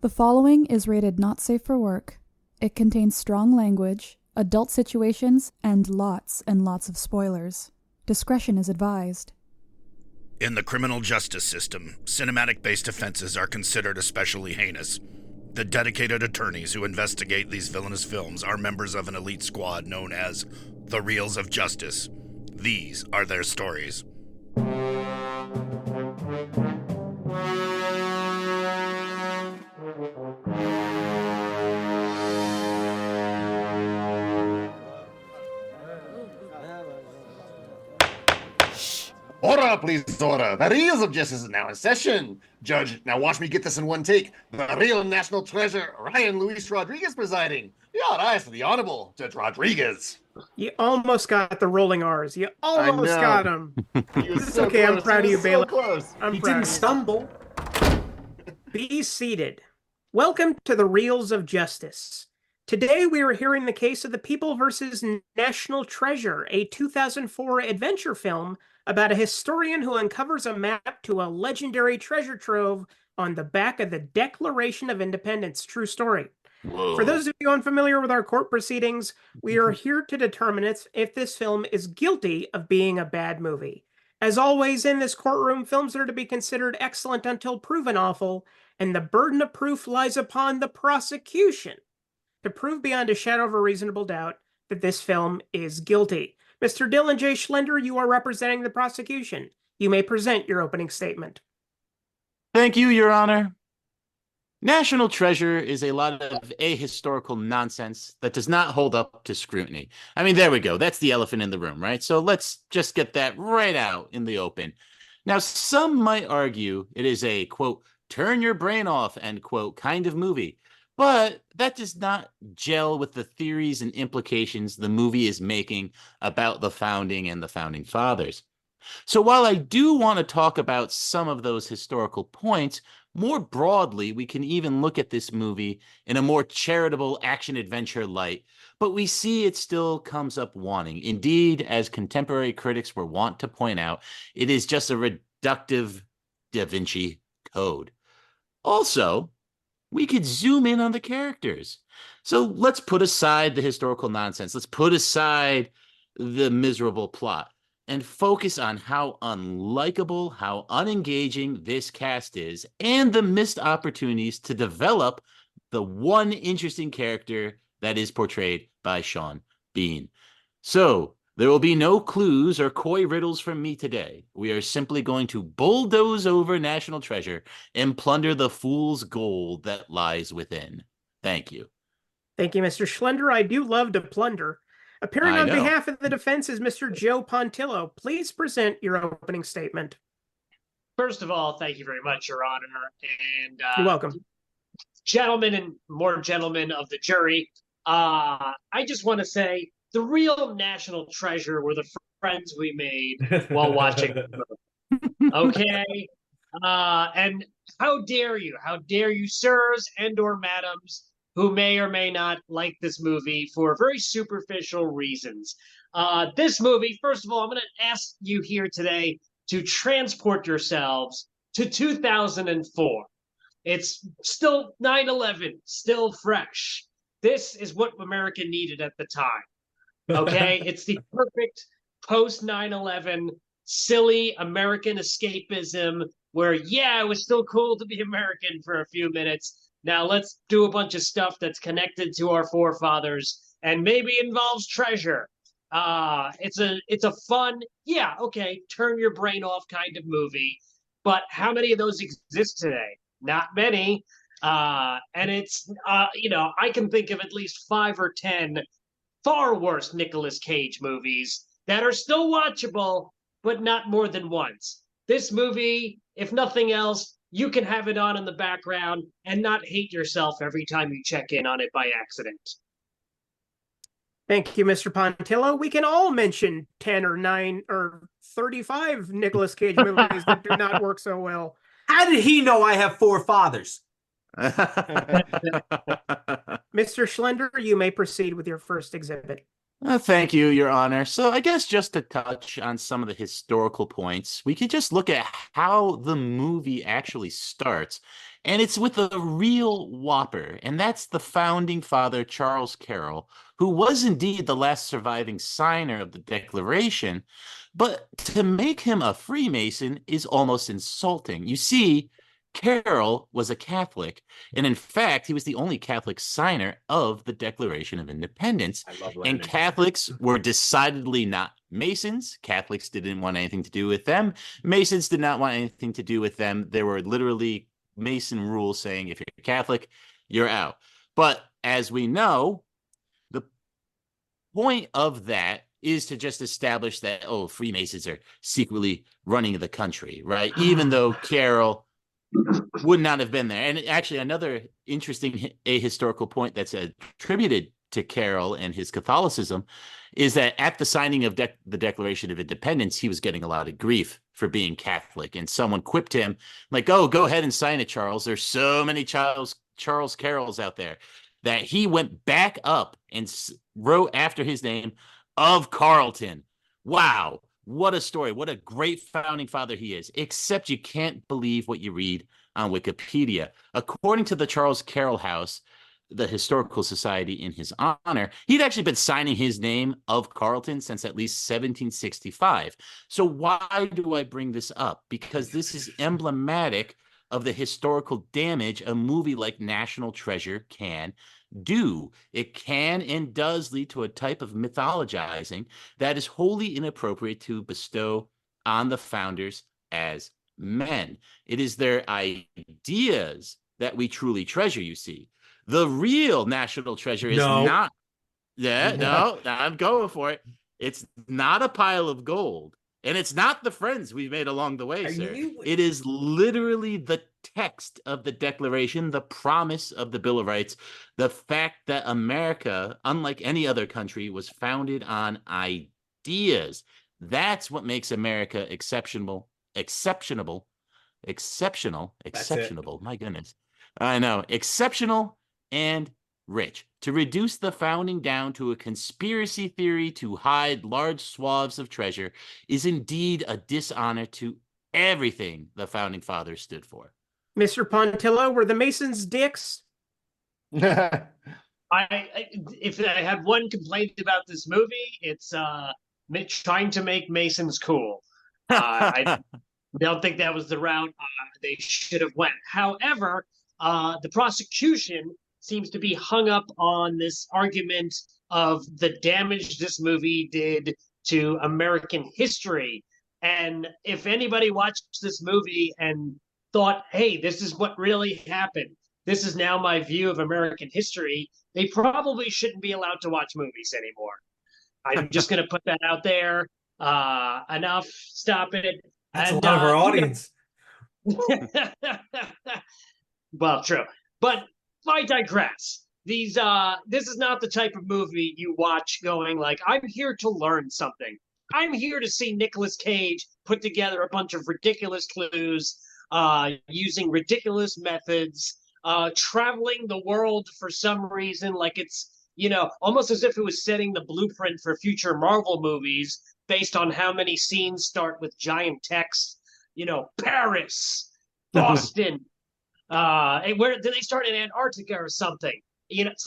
The following is rated not safe for work. It contains strong language, adult situations, and lots of spoilers. Discretion is advised. In the criminal justice system, cinematic-based offenses are considered especially heinous. The dedicated attorneys who investigate these villainous films are members of an elite squad known as the Reels of Justice. These are their stories. Order, please, order. The Reels of Justice is now in session. Judge, now watch me get this in one take. The real national treasure, Ryan Luis Rodriguez presiding. Your eyes to the Honorable Judge Rodriguez. You almost got the rolling R's. You almost got them. It's so okay, close. I'm proud of you, Bailiff. Close. You didn't stumble. Be seated. Welcome to the Reels of Justice. Today we are hearing the case of The People versus National Treasure, a 2004 adventure film about a historian who uncovers a map to a legendary treasure trove on the back of the Declaration of Independence. True story. Whoa. For those of you unfamiliar with our court proceedings, we are here to determine if this film is guilty of being a bad movie. As always in this courtroom, films are to be considered excellent until proven awful, and the burden of proof lies upon the prosecution to prove beyond a shadow of a reasonable doubt that this film is guilty. Mr. Dylan J. Schlender, you are representing the prosecution. You may present your opening statement. Thank you, Your Honor. National Treasure is a lot of ahistorical nonsense that does not hold up to scrutiny. I mean, there we go. That's the elephant in the room, right? So let's just get that right out in the open. Now, some might argue it is a, quote, turn your brain off, end quote, kind of movie. But that does not gel with the theories and implications the movie is making about the founding and the founding fathers. So while I do want to talk about some of those historical points, more broadly, we can even look at this movie in a more charitable action-adventure light, but we see it still comes up wanting. Indeed, as contemporary critics were wont to point out, it is just a reductive Da Vinci Code. Also, we could zoom in on the characters. So let's put aside the historical nonsense. Let's put aside the miserable plot and focus on how unlikable, how unengaging this cast is, and the missed opportunities to develop the one interesting character that is portrayed by Sean Bean. So there will be no clues or coy riddles from me today. We are simply going to bulldoze over National Treasure and plunder the fool's gold that lies within. Thank you. Thank you, Mr. Schlender. I do love to plunder. Appearing on behalf of the defense is Mr. Joe Pontillo. Please present your opening statement. First of all, thank you very much, Your Honor. And you're welcome. Gentlemen and more gentlemen of the jury, I just want to say the real National Treasure were the friends we made while watching the movie. Okay? And how dare you, sirs and or madams, who may or may not like this movie for very superficial reasons. This movie, first of all, I'm going to ask you here today to transport yourselves to 2004. It's still 9/11, still fresh. This is what America needed at the time. Okay? It's the perfect post 9/11 silly American escapism where, yeah, it was still cool to be American for a few minutes. Now let's do a bunch of stuff that's connected to our forefathers and maybe involves treasure. It's a fun, yeah, okay, turn your brain off kind of movie. But how many of those exist today? Not many. And it's, I can think of at least 5 or 10 far worse Nicolas Cage movies that are still watchable, but not more than once. This movie, if nothing else, you can have it on in the background and not hate yourself every time you check in on it by accident. Thank you, Mr. Pontillo. We can all mention 10 or 9 or 35 Nicolas Cage movies that do not work so well. How did he know I have 4 fathers? Mr. Schlender, you may proceed with your first exhibit. Thank you, Your Honor. So I guess just to touch on some of the historical points, we could just look at how the movie actually starts. And it's with a real whopper, and that's the founding father, Charles Carroll, who was indeed the last surviving signer of the Declaration. But to make him a Freemason is almost insulting. You see, Carroll was a Catholic, and in fact, he was the only Catholic signer of the Declaration of Independence. I love And Lennon. Catholics were decidedly not Masons. Catholics didn't want anything to do with them. Masons did not want anything to do with them. There were literally Mason rules saying if you're Catholic, you're out. But as we know, the point of that is to just establish that, oh, Freemasons are secretly running the country, right? Even though Carroll would not have been there. And actually, another interesting ahistorical point that's attributed to Carroll and his Catholicism is that at the signing of the Declaration of Independence, he was getting a lot of grief for being Catholic. And someone quipped him, like, oh, go ahead and sign it, Charles. There's so many Charles Carrolls out there, that he went back up and wrote after his name, of Carleton. Wow. What a story. What a great founding father he is. Except you can't believe what you read on Wikipedia. According to the Charles Carroll House, the Historical Society in his honor, he'd actually been signing his name of Carleton since at least 1765. So why do I bring this up? Because this is emblematic of the historical damage a movie like National Treasure can do. It can and does lead to a type of mythologizing that is wholly inappropriate to bestow on the founders as men. It is their ideas that we truly treasure, you see. The real national treasure is not. Yeah, no, I'm going for it. It's not a pile of gold. And it's not the friends we've made along the way, sir. It is literally the text of the Declaration, the promise of the Bill of Rights, the fact that America, unlike any other country, was founded on ideas. That's what makes America exceptional. My goodness. I know. Exceptional and rich. To reduce the founding down to a conspiracy theory to hide large swaths of treasure is indeed a dishonor to everything the founding fathers stood for. Mr. Pontillo, were the Masons dicks? If I have one complaint about this movie, it's trying to make Masons cool. I don't think that was the route they should have went. However, the prosecution seems to be hung up on this argument of the damage this movie did to American history. And if anybody watched this movie and thought, hey, this is what really happened, this is now my view of American history, they probably shouldn't be allowed to watch movies anymore. I'm just going to put that out there. Enough. Stop it. That's a lot of our audience. Well, true. But I digress. This is not the type of movie you watch going like, I'm here to learn something. I'm here to see Nicolas Cage put together a bunch of ridiculous clues, using ridiculous methods, traveling the world for some reason, like it's, almost as if it was setting the blueprint for future Marvel movies based on how many scenes start with giant text, Paris, Boston, where do they start in Antarctica or something?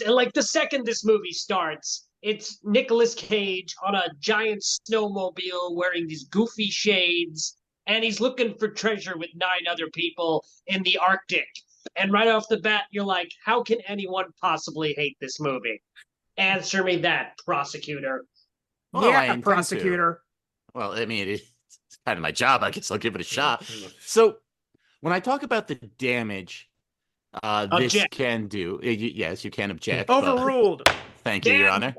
Like the second this movie starts, it's Nicolas Cage on a giant snowmobile wearing these goofy shades, and he's looking for treasure with 9 other people in the Arctic. And right off the bat, you're like, how can anyone possibly hate this movie? Answer me that, prosecutor. Well, yeah, prosecutor. Well, I mean, it's kind of my job. I guess I'll give it a shot. So when I talk about the damage this can do, yes, you can object. Overruled. Thank you, Your Honor.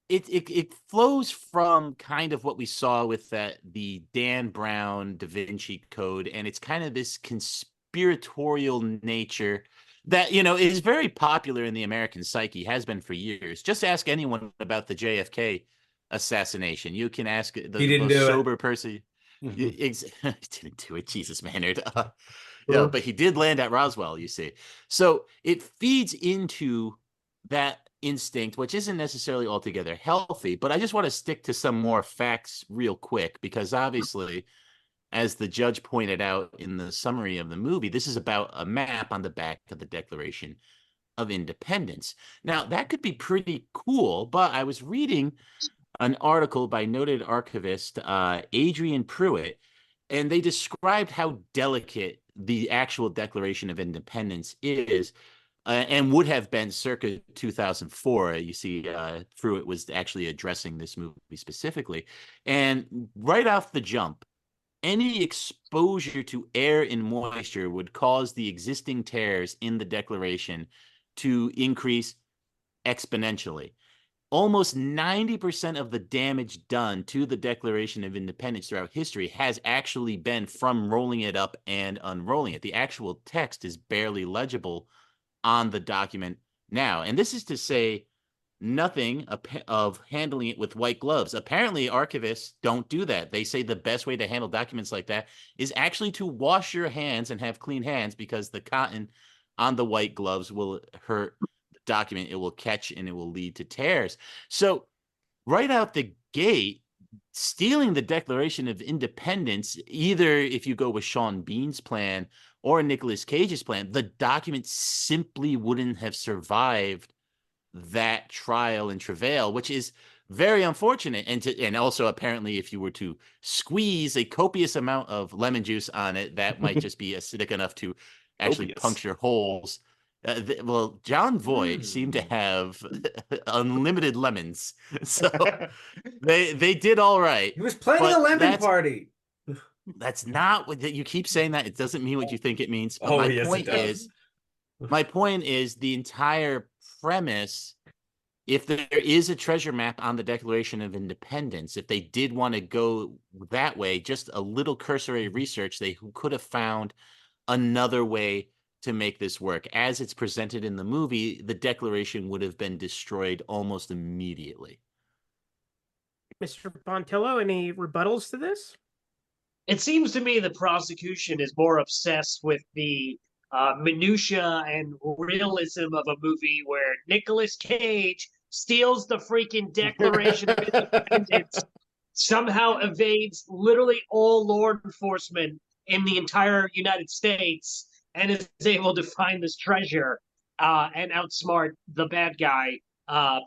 It flows from kind of what we saw with the Dan Brown Da Vinci Code, and it's kind of this conspiratorial nature that is very popular in the American psyche, has been for years. Just ask anyone about the JFK assassination. You can ask the most sober person. He didn't do it, Jesus, Maynard. But he did land at Roswell, you see. So it feeds into that instinct, which isn't necessarily altogether healthy. But I just want to stick to some more facts real quick, because obviously, as the judge pointed out in the summary of the movie, this is about a map on the back of the Declaration of Independence. Now, that could be pretty cool, but I was reading an article by noted archivist Adrian Pruitt, and they described how delicate the actual Declaration of Independence is, and would have been circa 2004. You see, Pruitt was actually addressing this movie specifically. And right off the jump, any exposure to air and moisture would cause the existing tears in the Declaration to increase exponentially. Almost 90% of the damage done to the Declaration of Independence throughout history has actually been from rolling it up and unrolling it. The actual text is barely legible on the document now. And this is to say nothing of handling it with white gloves. Apparently, archivists don't do that. They say the best way to handle documents like that is actually to wash your hands and have clean hands, because the cotton on the white gloves will hurt the document. It will catch and it will lead to tears. So right out the gate, stealing the Declaration of Independence, either if you go with Sean Bean's plan or Nicolas Cage's plan, the document simply wouldn't have survived that trial and travail, which is very unfortunate. And also, apparently, if you were to squeeze a copious amount of lemon juice on it, that might just be acidic enough to actually puncture holes. Well, John Voight seemed to have unlimited lemons, so they did all right. He was planning a lemon party. That's not what you keep saying. That it doesn't mean what you think it means. But my point is the entire premise. If there is a treasure map on the Declaration of Independence, if they did want to go that way, just a little cursory research, they could have found another way to make this work. As it's presented in the movie, the Declaration would have been destroyed almost immediately. Mr. Pontillo, any rebuttals to this? It seems to me the prosecution is more obsessed with the minutia and realism of a movie where Nicolas Cage steals the freaking Declaration of Independence, somehow evades literally all law enforcement in the entire United States, and is able to find this treasure and outsmart the bad guy,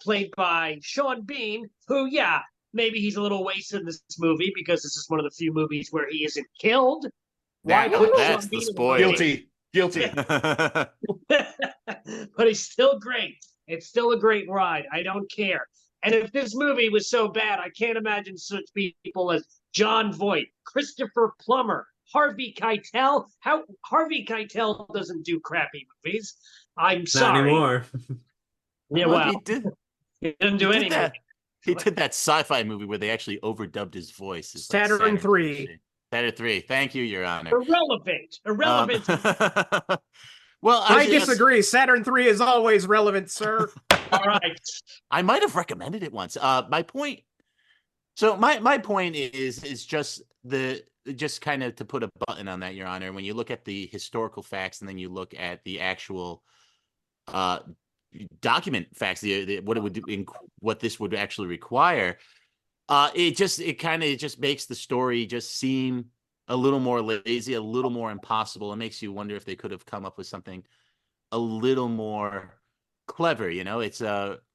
played by Sean Bean, who, yeah, maybe he's a little wasted in this movie because this is one of the few movies where he isn't killed. Why that's the spoiler. Guilty. But he's still great. It's still a great ride. I don't care. And if this movie was so bad, I can't imagine such people as John Voight, Christopher Plummer, Harvey Keitel. How Harvey Keitel doesn't do crappy movies. I'm sorry. Not anymore. Yeah, well, he didn't do anything. He did that sci-fi movie where they actually overdubbed his voice. Saturn 3. Saturn 3. Thank you, Your Honor. Irrelevant. Well, I disagree. Saturn 3 is always relevant, sir. All right. I might have recommended it once. My point. So my point is just kind of to put a button on that, Your Honor. When you look at the historical facts and then you look at the actual document facts, what it would do, what this would actually require, it kind of just makes the story just seem a little more lazy, a little more impossible. It makes you wonder if they could have come up with something a little more clever. You know, it's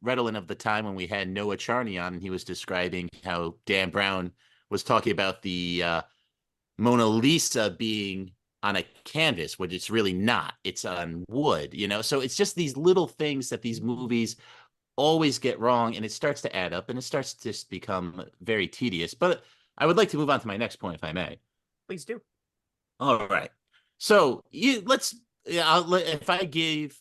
redolent of the time when we had Noah Charney on, and he was describing how Dan Brown was talking about the Mona Lisa being on a canvas, which it's really not. It's on wood, you know? So it's just these little things that these movies always get wrong, and it starts to add up, and it starts to just become very tedious. But I would like to move on to my next point, if I may. Please do. All right. So if I gave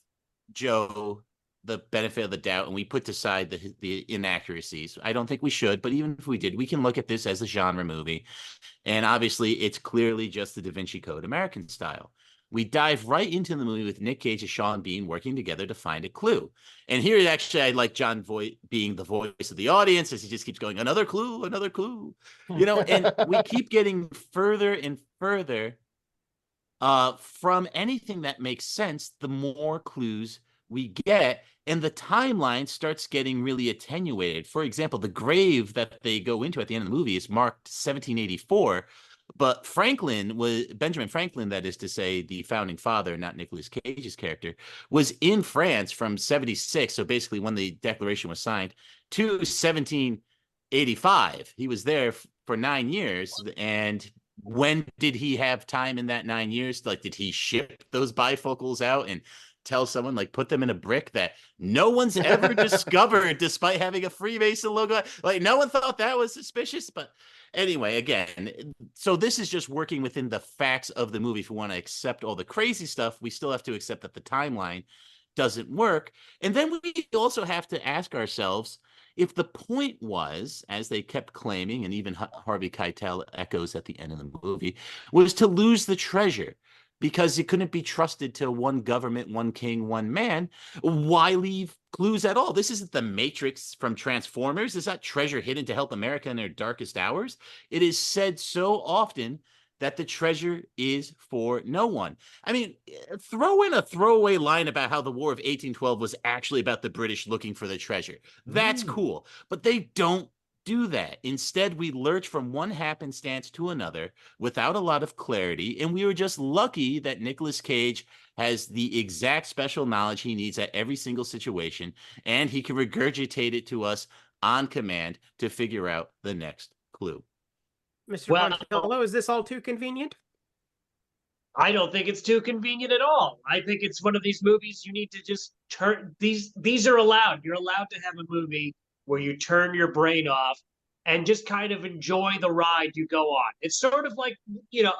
Joe the benefit of the doubt and we put aside the inaccuracies, I don't think we should, but even if we did, we can look at this as a genre movie. And obviously it's clearly just the Da Vinci Code American style. We dive right into the movie with Nick Cage and Sean Bean working together to find a clue. And here, actually, I like John Voight being the voice of the audience as he just keeps going, another clue, you know, and we keep getting further and further from anything that makes sense, the more clues we get, and the timeline starts getting really attenuated. For example, the grave that they go into at the end of the movie is marked 1784, but Benjamin Franklin, that is to say, the founding father, not Nicolas Cage's character, was in France from 76, so basically when the Declaration was signed, to 1785. He was there for 9 years, and when did he have time in that 9 years? Like, did he ship those bifocals out and tell someone, like, put them in a brick that no one's ever discovered despite having a Freemason logo? Like, no one thought that was suspicious. But anyway, again, so this is just working within the facts of the movie. If we want to accept all the crazy stuff, we still have to accept that the timeline doesn't work. And then we also have to ask ourselves, if the point was, as they kept claiming, and even Harvey Keitel echoes at the end of the movie, was to lose the treasure because it couldn't be trusted to one government, one king, one man, why leave clues at all? This isn't the Matrix from Transformers. It's not treasure hidden to help America in their darkest hours. It is said so often that the treasure is for no one. I mean, throw in a throwaway line about how the War of 1812 was actually about the British looking for the treasure. That's cool. But they don't do that. Instead, we lurch from one happenstance to another without a lot of clarity, and we were just lucky that Nicolas Cage has the exact special knowledge he needs at every single situation, and he can regurgitate it to us on command to figure out the next clue. Mr. Pontillo, is this all too convenient? I don't think it's too convenient at all. I think it's one of these movies you need to just turn. These are allowed. You're allowed to have a movie where you turn your brain off and just kind of enjoy the ride you go on. It's sort of like,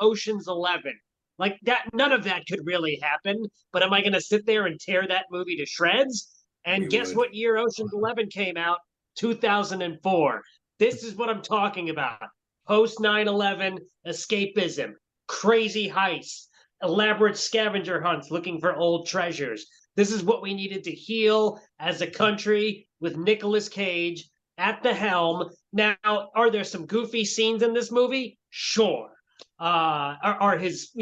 Ocean's 11. Like that, none of that could really happen. But am I going to sit there and tear that movie to shreds? And guess what year Ocean's 11 came out? 2004. This is what I'm talking about. Post 9/11 escapism, crazy heists, elaborate scavenger hunts looking for old treasures. This is what we needed to heal as a country with Nicolas Cage at the helm. Now, are there some goofy scenes in this movie? Sure. Are his,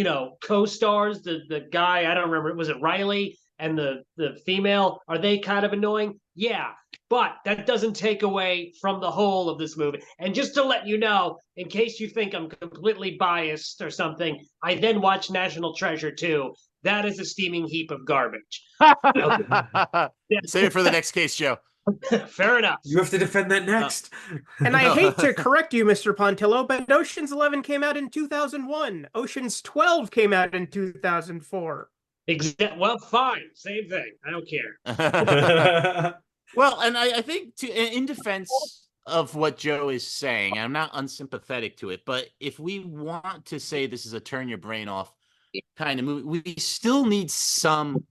co-stars, the guy, I don't remember, was it Riley and the female, are they kind of annoying? Yeah. But that doesn't take away from the whole of this movie. And just to let you know, in case you think I'm completely biased or something, I then watched National Treasure 2. That is a steaming heap of garbage. Save it for the next case, Joe. Fair enough. You have to defend that next. And I hate to correct you, Mr. Pontillo, but Ocean's 11 came out in 2001. Ocean's 12 came out in 2004. Well, fine. Same thing. I don't care. Well, and I think in defense of what Joe is saying, I'm not unsympathetic to it, but if we want to say this is a turn your brain off kind of movie, we still need some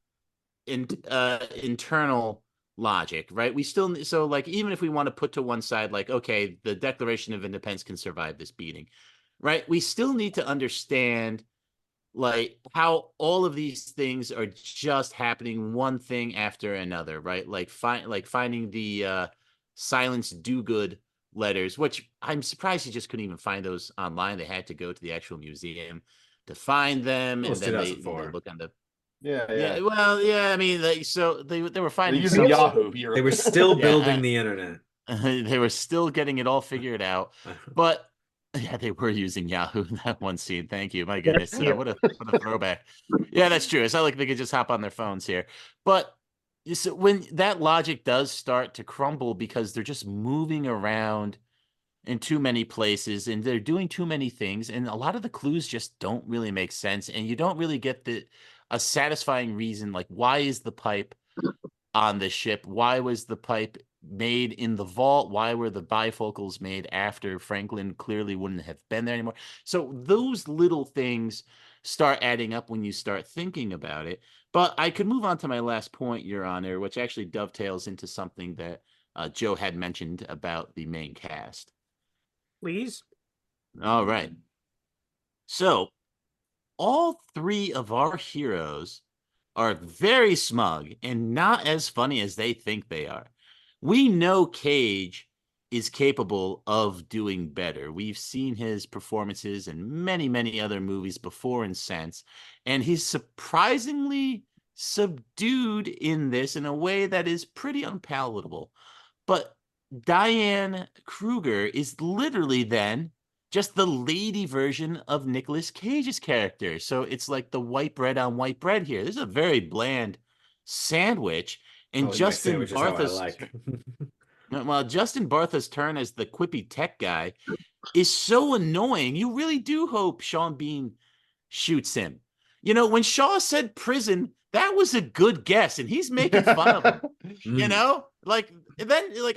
internal logic, right? We still need, so like, even if we want to put to one side, like, okay, the Declaration of Independence can survive this beating, right? We still need to understand like how all of these things are just happening one thing after another, right? Like finding the Silence Dogood letters, which I'm surprised you just couldn't even find those online. They had to go to the actual museum to find them, and then they look on the Yeah. Well, yeah. I mean, so they were finding using Yahoo. They were still building the internet. They were still getting it all figured out, but. Yeah, they were using Yahoo in that one scene. Thank you. My goodness. What a throwback. Yeah, that's true. It's not like they could just hop on their phones here. But so when that logic does start to crumble because they're just moving around in too many places and they're doing too many things, and a lot of the clues just don't really make sense, and you don't really get a satisfying reason, like why is the pipe on the ship? Why was the pipe made in the vault? Why were the bifocals made after Franklin clearly wouldn't have been there anymore? So those little things start adding up when you start thinking about it. But I could move on to my last point, Your Honor, which actually dovetails into something that Joe had mentioned about the main cast. Please. All right. So all three of our heroes are very smug and not as funny as they think they are. We know Cage is capable of doing better. We've seen his performances in many, many other movies before and since, and he's surprisingly subdued in this in a way that is pretty unpalatable. But Diane Kruger is literally then just the lady version of Nicolas Cage's character. So it's like the white bread on white bread here. This is a very bland sandwich. And Justin Bartha's Justin Bartha's turn as the quippy tech guy is so annoying. You really do hope Sean Bean shoots him. You know, when Shaw said prison, that was a good guess, and he's making fun of him. You know, like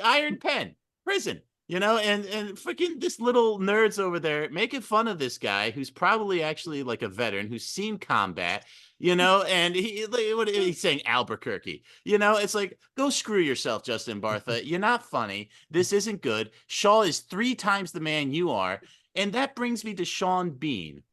Iron Pen, prison. You know, and freaking this little nerds over there making fun of this guy who's probably actually like a veteran who's seen combat. You know, and he's saying Albuquerque. You know, it's like, go screw yourself, Justin Bartha. You're not funny. This isn't good. Shaw is 3 times the man you are, and that brings me to Sean Bean,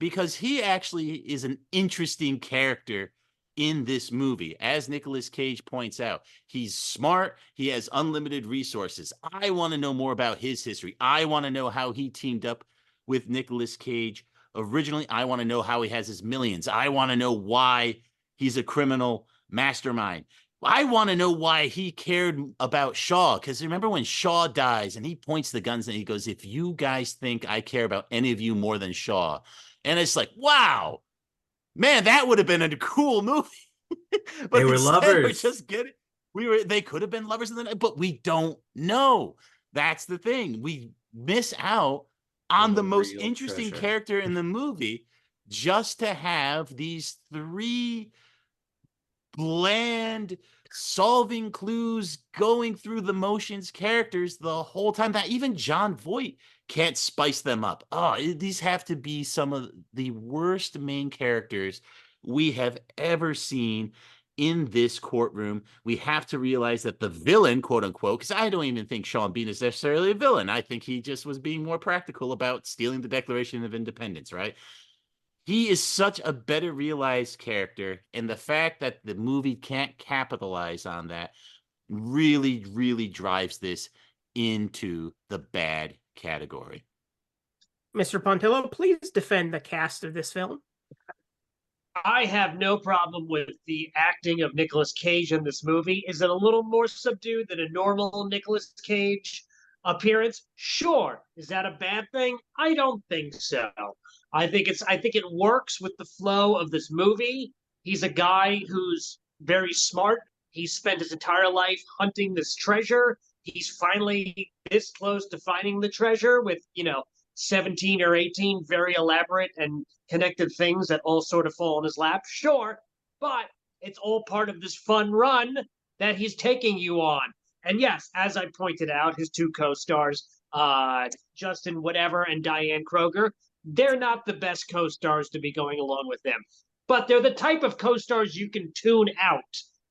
because he actually is an interesting character in this movie. As Nicolas Cage points out, he's smart. He has unlimited resources. I want to know more about his history. I want to know how he teamed up with Nicolas Cage originally. I want to know how he has his millions. I want to know why he's a criminal mastermind. I want to know why he cared about Shaw, because remember when Shaw dies and he points the guns and he goes, if you guys think I care about any of you more than Shaw. And it's like, wow, man, that would have been a cool movie. But they were lovers. We're just getting, they could have been lovers in the night, but we don't know. That's the thing. We miss out on the most interesting character in the movie just to have these 3 bland solving clues, going through the motions characters the whole time that even John Voight can't spice them up. Oh, these have to be some of the worst main characters we have ever seen in this courtroom. We have to realize that the villain, quote unquote, because I don't even think Sean Bean is necessarily a villain. I think he just was being more practical about stealing the Declaration of Independence, right? He is such a better realized character, and the fact that the movie can't capitalize on that really, really drives this into the bad category. Mr. Pontillo, please defend the cast of this film. I have no problem with the acting of Nicolas Cage in this movie. Is it a little more subdued than a normal Nicolas Cage appearance? Sure. Is that a bad thing? I don't think so. I think it works with the flow of this movie. He's a guy who's very smart. He's spent his entire life hunting this treasure. He's finally this close to finding the treasure with, 17 or 18 very elaborate and connected things that all sort of fall in his lap. Sure, but it's all part of this fun run that he's taking you on. And yes, as I pointed out, his 2 co-stars, Justin whatever and Diane Kruger, they're not the best co-stars to be going along with them. But they're the type of co-stars you can tune out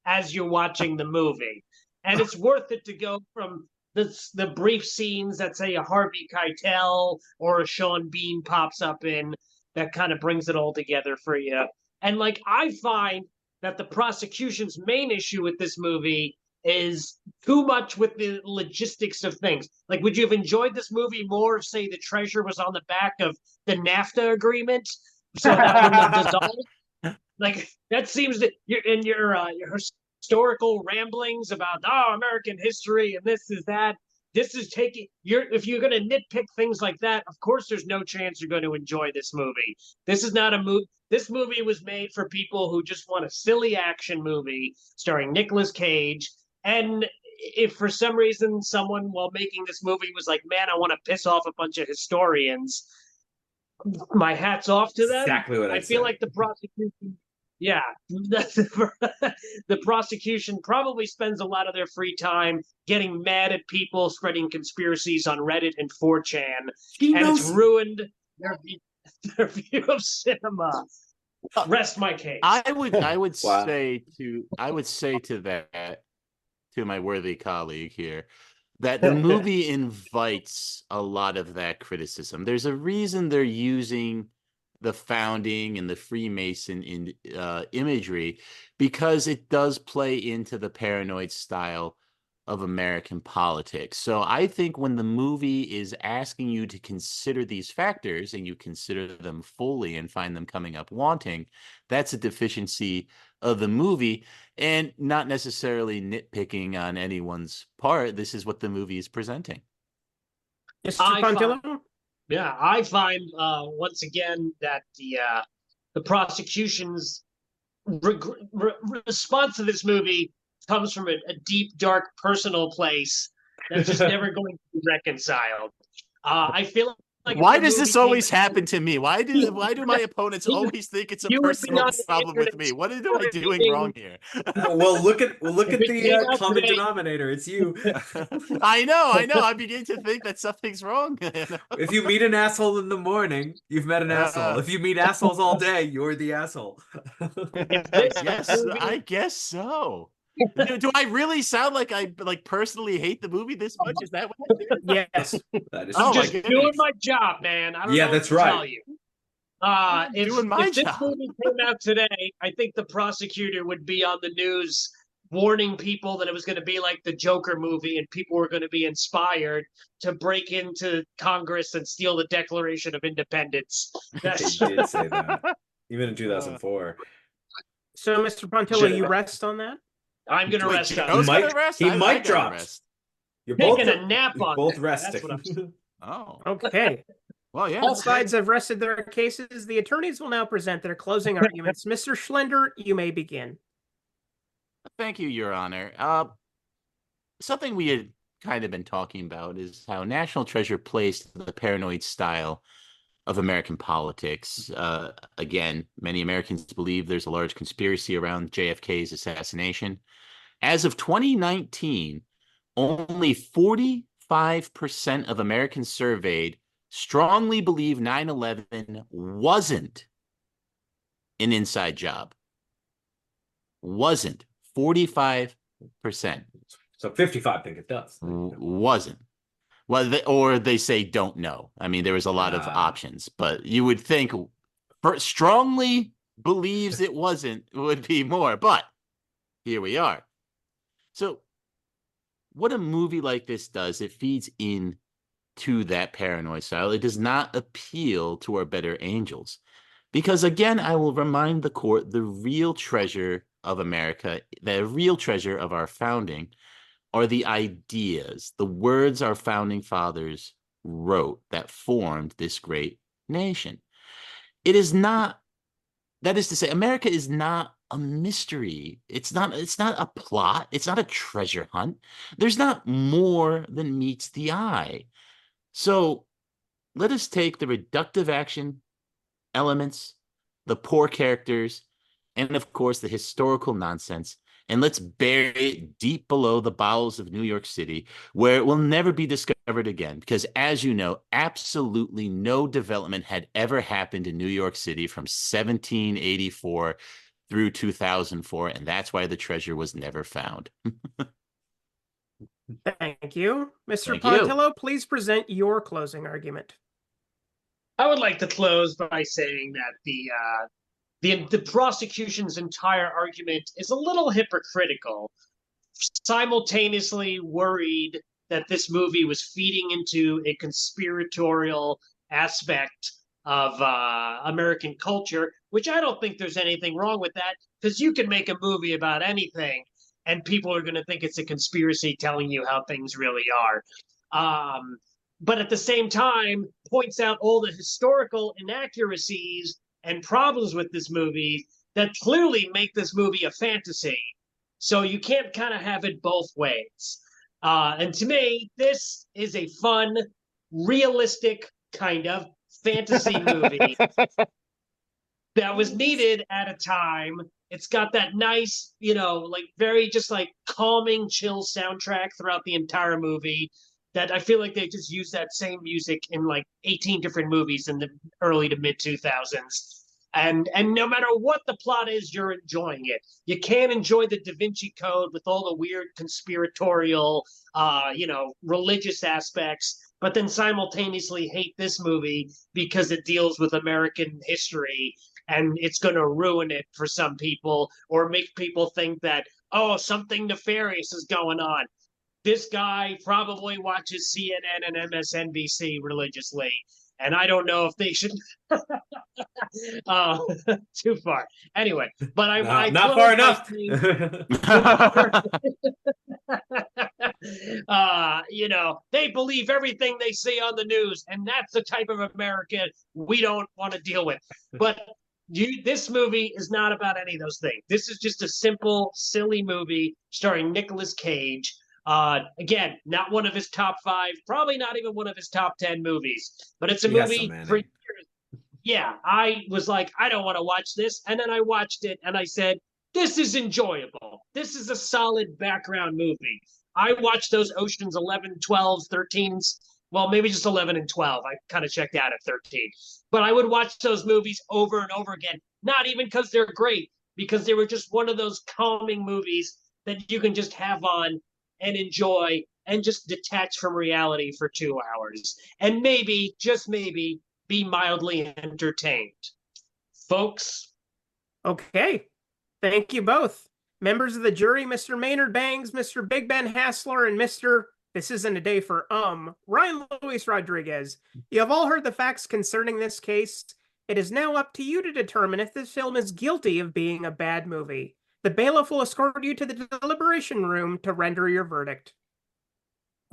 as you're watching the movie. And it's worth it to go from the brief scenes that say a Harvey Keitel or a Sean Bean pops up in, that kind of brings it all together for you. And I find that the prosecution's main issue with this movie is too much with the logistics of things. Would you have enjoyed this movie more if, say, the treasure was on the back of the NAFTA agreement, so that wouldn't have dissolved? That seems that you're in your historical ramblings about American history and this is that. This is if you're going to nitpick things like that, of course there's no chance you're going to enjoy this movie. This is not a movie. This movie was made for people who just want a silly action movie starring Nicolas Cage. And if for some reason someone while making this movie was like, man, I want to piss off a bunch of historians, my hat's off to them. Exactly what I feel like the prosecution. Yeah, the prosecution probably spends a lot of their free time getting mad at people spreading conspiracies on Reddit and 4chan, it's ruined their view of cinema. Rest my case. I would Wow. say to that, to my worthy colleague here, that the movie invites a lot of that criticism. There's a reason they're using the founding and the Freemason imagery, because it does play into the paranoid style of American politics. So I think when the movie is asking you to consider these factors and you consider them fully and find them coming up wanting, that's a deficiency of the movie and not necessarily nitpicking on anyone's part. This is what the movie is presenting. Mr. Pontillo? I find once again that the prosecution's response to this movie comes from a deep, dark, personal place that's just never going to be reconciled. I feel like why does this always happen to me? Why do my opponents always think it's a personal problem with me? What am I doing wrong here? Well, look at the common denominator. It's you. I know. I'm beginning to think that something's wrong. If you meet an asshole in the morning, you've met an asshole. If you meet assholes all day, you're the asshole. I guess so. Do I really sound like I personally hate the movie this much? Is that what it is? Yes. That is I'm just doing my job, man. I don't know that's what to right. tell you. If this job. movie came out today, I think the prosecutor would be on the news warning people that it was going to be like the Joker movie and people were going to be inspired to break into Congress and steal the Declaration of Independence. They did say that. Even in 2004. So, Mr. Pontillo, you rest on that? I'm going to rest on He might drop. You're taking a nap on both that. resting. Oh, okay. Well, yeah. All sides have rested their cases. The attorneys will now present their closing arguments. Mr. Schlender, you may begin. Thank you, Your Honor. Something we had kind of been talking about is how National Treasure plays to the paranoid style of American politics. Again, many Americans believe there's a large conspiracy around JFK's assassination. As of 2019, only 45% of Americans surveyed strongly believe 9/11 wasn't an inside job. Wasn't. 45%. So 55 think it does. Wasn't. Well, they say don't know. I mean, there was a lot of options, but you would think strongly believes it wasn't would be more. But here we are. So what a movie like this does, it feeds in to that paranoid style. It does not appeal to our better angels. Because again, I will remind the court, the real treasure of America, the real treasure of our founding are the ideas, the words our founding fathers wrote that formed this great nation. It is not, that is to say, America is not a mystery. It's not a plot. It's not a treasure hunt. There's not more than meets the eye. So let us take the reductive action elements, the poor characters, and of course the historical nonsense, and let's bury it deep below the bowels of New York City, where it will never be discovered again. Because as you know, absolutely no development had ever happened in New York City from 1784 through 2004, and that's why the treasure was never found. Thank you. Mr. Thank Pontillo, please present your closing argument. I would like to close by saying that the prosecution's entire argument is a little hypocritical, simultaneously worried that this movie was feeding into a conspiratorial aspect of American culture, which I don't think there's anything wrong with that, because you can make a movie about anything and people are going to think it's a conspiracy telling you how things really are. But at the same time, points out all the historical inaccuracies and problems with this movie that clearly make this movie a fantasy. So you can't kind of have it both ways. And to me, this is a fun, realistic kind of fantasy movie that was needed at a time. It's got that nice, very just like calming, chill soundtrack throughout the entire movie that I feel like they just used that same music in like 18 different movies in the early to mid 2000s. And no matter what the plot is, you're enjoying it. You can't enjoy the Da Vinci Code with all the weird conspiratorial, religious aspects, but then simultaneously hate this movie because it deals with American history and it's going to ruin it for some people or make people think that, oh, something nefarious is going on. this guy probably watches CNN and MSNBC religiously, and I don't know if they should uh, too far. Anyway, but I not close far by enough. saying, you know, they believe everything they see on the news, and that's the type of America we don't want to deal with. But this movie is not about any of those things. This is just a simple, silly movie starring Nicolas Cage. Again, not one of his top 5, probably not even one of his top 10 movies, but it's a movie for years. Yeah, I was like, I don't want to watch this. And then I watched it and I said, this is enjoyable. This is a solid background movie. I watched those Oceans 11, 12, 13s. Well, maybe just 11 and 12. I kind of checked out at 13. But I would watch those movies over and over again, not even because they're great, because they were just one of those calming movies that you can just have on and enjoy and just detach from reality for 2 hours. And maybe, just maybe, be mildly entertained. Folks. Okay. Thank you both. Members of the jury, Mr. Maynard Bangs, Mr. Big Ben Haslar, and Mr. This Isn't a Day for Ryan Luis Rodriguez. You have all heard the facts concerning this case. It is now up to you to determine if this film is guilty of being a bad movie. The bailiff will escort you to the deliberation room to render your verdict.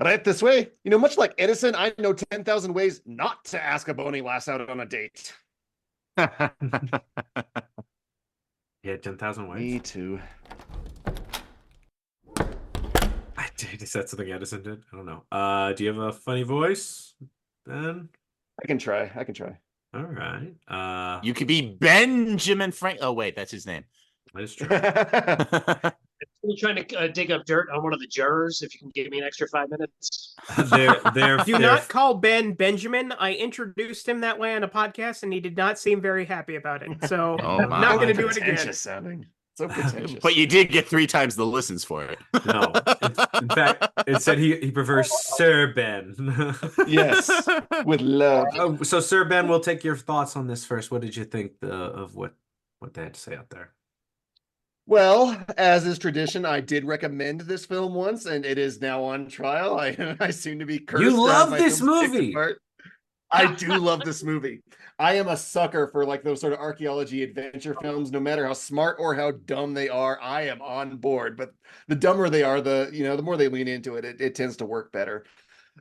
Right this way. You know, much like Edison, I know 10,000 ways not to ask a bony lass out on a date. Yeah, 10,000 ways. Me too. Is that something Edison did? I don't know. Do you have a funny voice, Ben? I can try. All right. You could be Benjamin Frank. Oh, wait, that's his name. That is true. I'm trying to dig up dirt on one of the jurors. If you can give me an extra 5 minutes. Do not call Ben Benjamin. I introduced him that way on a podcast, and he did not seem very happy about it. So I'm not going to do it again. Sounding. So pretentious. But you did get 3 times the listens for it. No. In fact, it said he prefers Sir Ben. Yes, with love. So, Sir Ben, we'll take your thoughts on this first. What did you think of what they had to say out there? Well, as is tradition, I did recommend this film once, and it is now on trial. I seem to be cursed. You love this movie. I do love this movie. I am a sucker for like those sort of archaeology adventure films. No matter how smart or how dumb they are, I am on board. But the dumber they are, the more they lean into it, it tends to work better.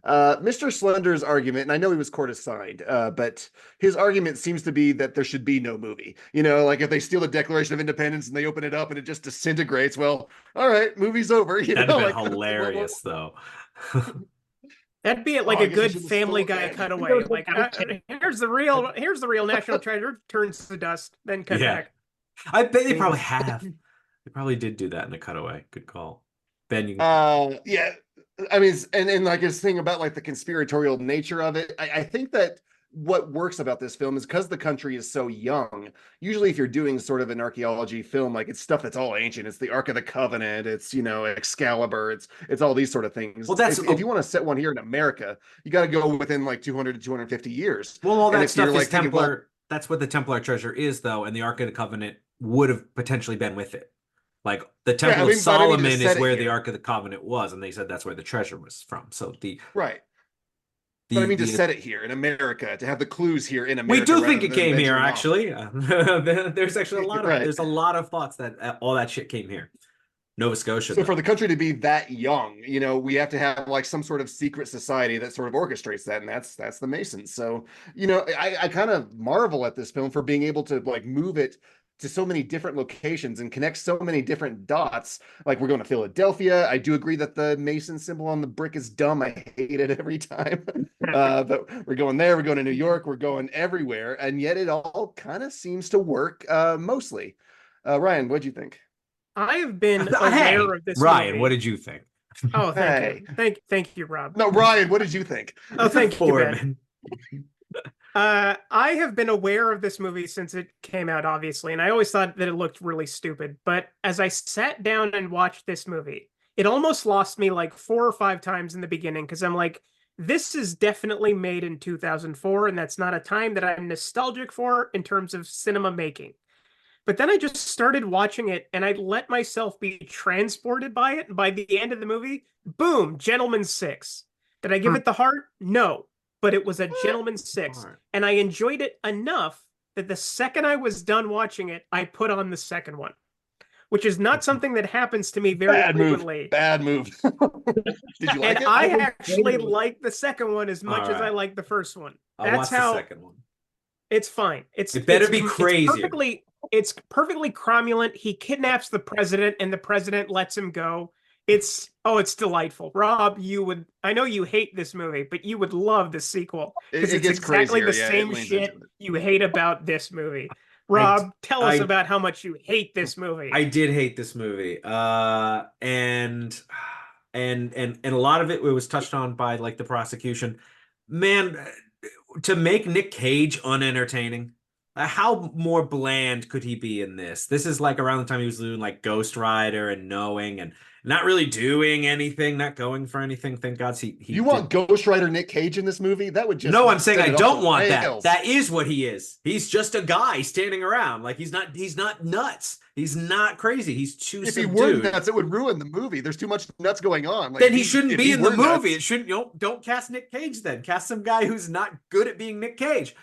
Mr. Schlender's argument, and I know he was court assigned, but his argument seems to be that there should be no movie. You know, like if they steal the Declaration of Independence and they open it up and it just disintegrates, well, all right, movie's over. That'd have been hilarious, though. That'd be like a good Family Guy cutaway. Like, here's the real National Treasure, turns to dust, then cut back. I bet they probably have. They probably did do that in the cutaway. Good call, Ben. You can... yeah. I mean, and like his thing about like the conspiratorial nature of it, I think that what works about this film is because the country is so young. Usually if you're doing sort of an archaeology film, like it's stuff that's all ancient. It's the Ark of the Covenant. It's, you know, Excalibur. It's all these sort of things. Well, if you want to set one here in America, you got to go within like 200 to 250 years. Well, all that stuff is Templar. That's what the Templar treasure is, though. And the Ark of the Covenant would have potentially been with it. Like the Temple of Solomon is where the Ark of the Covenant was. And they said that's where the treasure was from. So right. But I mean, to set it here in America, to have the clues here in America. We do think it came here, actually. There's actually a lot of there's a lot of thoughts that all that shit came here. Nova Scotia. So for the country to be that young, you know, we have to have like some sort of secret society that sort of orchestrates that, and that's the Masons. So, you know, I kind of marvel at this film for being able to like move it to so many different locations and connect so many different dots. Like we're going to Philadelphia. I do agree that the Mason symbol on the brick is dumb. I hate it every time. But we're going there. We're going to New York. We're going everywhere. And yet it all kind of seems to work mostly. Ryan, what'd you think? I have been aware of this Ryan, movie. What did you think? Oh, thank you. Thank you, Rob. No, Ryan, what did you think? Oh, thank you, Ben. I have been aware of this movie since it came out, obviously, and I always thought that it looked really stupid. But as I sat down and watched this movie, it almost lost me like 4 or 5 times in the beginning because I'm like, this is definitely made in 2004, and that's not a time that I'm nostalgic for in terms of cinema making. But then I just started watching it and I let myself be transported by it. And by the end of the movie, boom, Gentleman 6. Did I give it the heart? No, but it was a Gentleman 6. And I enjoyed it enough that the second I was done watching it, I put on the second one, which is not something that happens to me very frequently. Bad move. Did you like and it? I actually like the second one as much as I like the first one. I'll watch the second one. It's fine. It better be crazy. It's perfectly cromulent. He kidnaps the president and the president lets him go. It's delightful. Rob, I know you hate this movie, but you would love the sequel because it's exactly the same shit you hate about this movie. Rob, tell us about how much you hate this movie. I did hate this movie. And a lot of it was touched on by like the prosecution. Man, to make Nick Cage unentertaining, how more bland could he be in this? This is like around the time he was doing like Ghost Rider and Knowing and not really doing anything, not going for anything. Thank God You want Ghost Rider Nick Cage in this movie? That would just... No, I'm saying I don't want that. That is what he is. He's just a guy standing around. Like he's not nuts. He's not crazy. He's too If subdued. he were nuts, it would ruin the movie. There's too much nuts going on. Like, then he shouldn't be in the movie. Nuts. It shouldn't. Don't cast Nick Cage then. Cast some guy who's not good at being Nick Cage.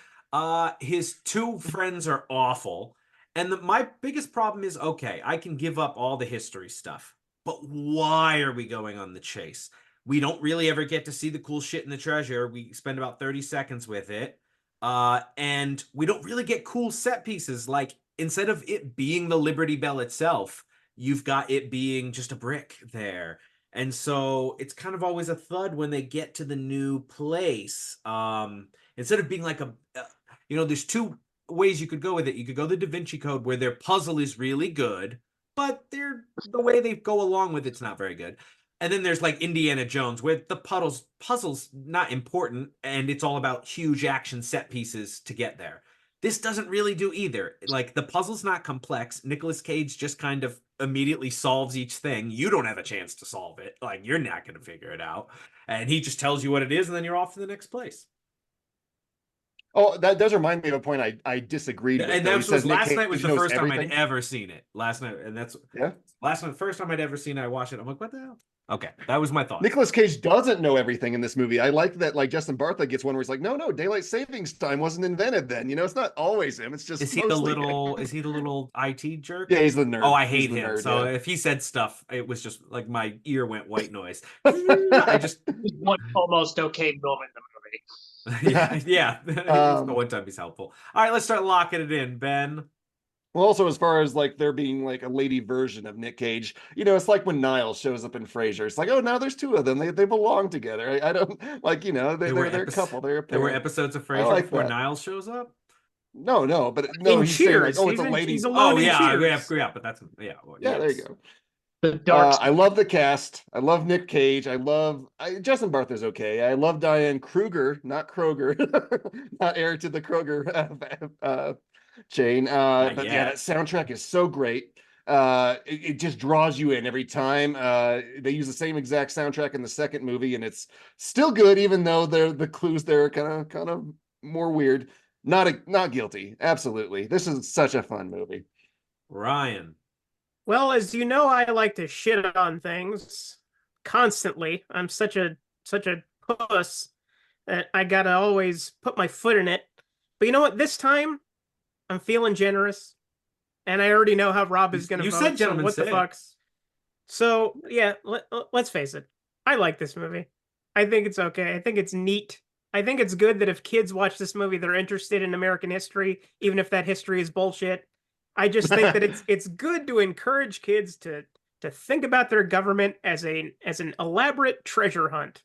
His two friends are awful. And my biggest problem is, okay, I can give up all the history stuff, but why are we going on the chase? We don't really ever get to see the cool shit in the treasure. We spend about 30 seconds with it. And we don't really get cool set pieces. Like, instead of it being the Liberty Bell itself, you've got it being just a brick there. And so it's kind of always a thud when they get to the new place. Instead of being like there's two ways you could go with it. You could go the Da Vinci Code, where their puzzle is really good, but the way they go along with it's not very good. And then there's like Indiana Jones, where the puzzle's not important, and it's all about huge action set pieces to get there. This doesn't really do either. Like, the puzzle's not complex. Nicolas Cage just kind of immediately solves each thing. You don't have a chance to solve it. Like, you're not going to figure it out. And he just tells you what it is, and then you're off to the next place. Oh, that does remind me of a point I disagreed with. And that was last night was the first time I'd ever seen it. Last night, and that's last night, first time I'd ever seen it. I watched it. I'm like, what the hell? Okay, that was my thought. Nicolas Cage doesn't know everything in this movie. I like that. Like Justin Bartha gets one where he's like, no, daylight savings time wasn't invented then. It's not always him. It's just is he the little IT jerk? Yeah, he's the nerd. Oh, I hate him. Nerd, so if he said stuff, it was just like my ear went white noise. I just one almost okay moment in the movie. yeah. The one time he's helpful. All right, let's start locking it in, Ben. Well, also, as far as like there being like a lady version of Nick Cage, it's like when Niles shows up in Frasier. It's like, oh, now there's two of them. They belong together. I don't like, they're a couple. There were episodes of Frasier before Niles shows up. No, but he's Cheers. Saying, it's a lady. But that's there you go. I love the cast. I love Nick Cage. Justin Bartha's okay. I love Diane Kruger, not Kroger, not heir to the Kroger chain. But that soundtrack is so great. It just draws you in every time. They use the same exact soundtrack in the second movie, and it's still good, even though the clues there are kind of more weird. Not guilty. Absolutely, this is such a fun movie. Ryan. Well, as you know, I like to shit on things constantly. I'm such a puss that I gotta always put my foot in it. But you know what? This time, I'm feeling generous, and I already know how Rob is gonna vote. You said gentlemen. What the fucks? So yeah, let's face it. I like this movie. I think it's okay. I think it's neat. I think it's good that if kids watch this movie, they're interested in American history, even if that history is bullshit. I just think that it's good to encourage kids to think about their government as an elaborate treasure hunt.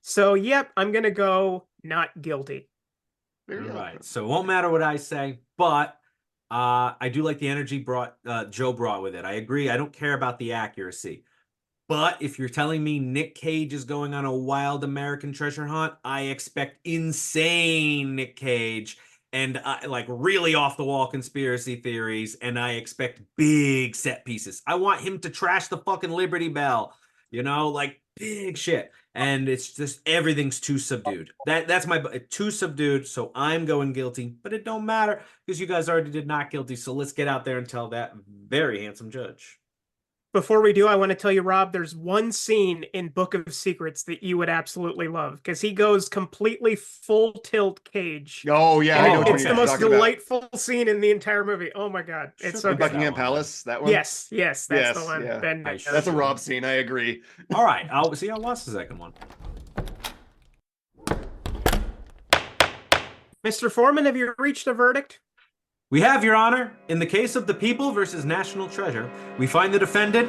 So, yep, I'm gonna go not guilty. Right. So it won't matter what I say, but I do like the energy Joe brought with it. I agree. I don't care about the accuracy. But if you're telling me Nick Cage is going on a wild American treasure hunt, I expect insane Nick Cage. And like really off the wall conspiracy theories, and I expect big set pieces. I want him to trash the fucking Liberty Bell, like big shit, and it's just everything's too subdued. That's my too subdued. So I'm going guilty, but it don't matter because you guys already did not guilty. So let's get out there and tell that very handsome judge. Before we do, I want to tell you, Rob, there's one scene in Book of Secrets that you would absolutely love because he goes completely full tilt Cage. Oh yeah, I know what It's you're the most talking about. delightful scene in the entire movie. Oh my god, it's so In good. Buckingham Palace, that one. Yes, that's the one. Yeah. Ben, That's a Rob scene. I agree. All right, I'll see. I lost the second one. Mr. Foreman, have you reached a verdict? We have, Your Honor. In the case of The People versus National Treasure, we find the defendant